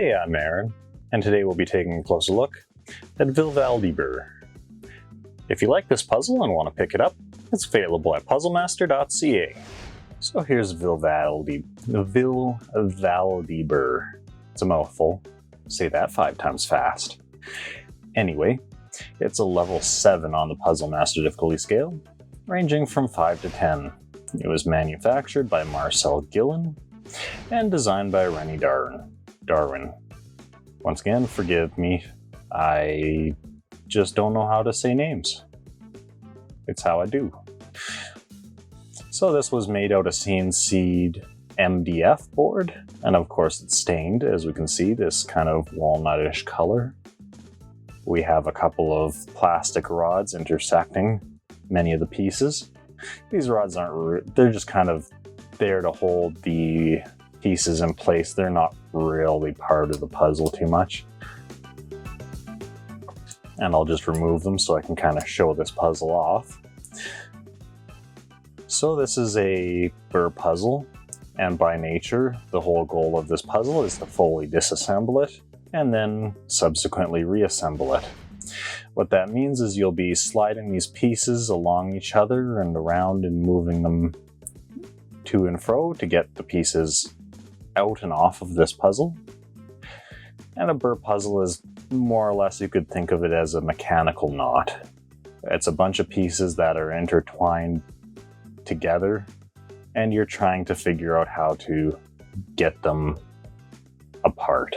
Hey, I'm Aaron, and today we'll be taking a closer look at Vilvaldiber. If you like this puzzle and want to pick it up, it's available at puzzlemaster.ca. So here's Vilvaldiber. It's a mouthful. Say that 5 times fast. Anyway, it's a level 7 on the Puzzle Master difficulty scale, ranging from 5 to 10. It was manufactured by Marcel Gillen and designed by Rennie Darwin. Once again, forgive me, I just don't know how to say names. It's how I do. So this was made out of CNC'd MDF board, and of course it's stained, as we can see, this kind of walnutish color. We have a couple of plastic rods intersecting many of the pieces. These rods they're just kind of there to hold the pieces in place. They're not really part of the puzzle too much. And I'll just remove them so I can kind of show this puzzle off. So this is a burr puzzle, and by nature, the whole goal of this puzzle is to fully disassemble it and then subsequently reassemble it. What that means is you'll be sliding these pieces along each other and around and moving them to and fro to get the pieces out and off of this puzzle. And a burr puzzle is more or less, you could think of it as a mechanical knot. It's a bunch of pieces that are intertwined together, and you're trying to figure out how to get them apart.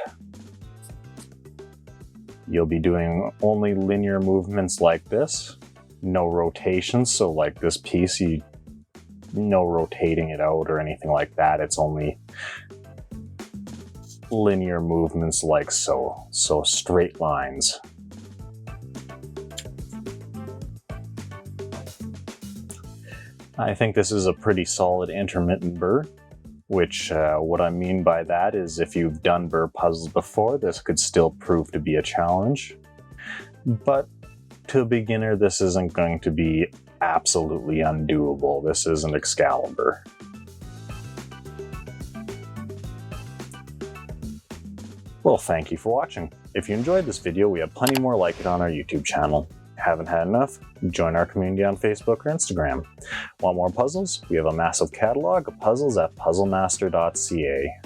You'll be doing only linear movements like this, no rotations. So like this piece, no rotating it out or anything like that. It's only linear movements like so. So straight lines. I think this is a pretty solid intermittent burr, which what I mean by that is if you've done burr puzzles before, this could still prove to be a challenge. But to a beginner, this isn't going to be absolutely undoable. This isn't Excalibur. Well, thank you for watching. If you enjoyed this video, we have plenty more like it on our YouTube channel. Haven't had enough? Join our community on Facebook or Instagram. Want more puzzles? We have a massive catalog of puzzles at puzzlemaster.ca.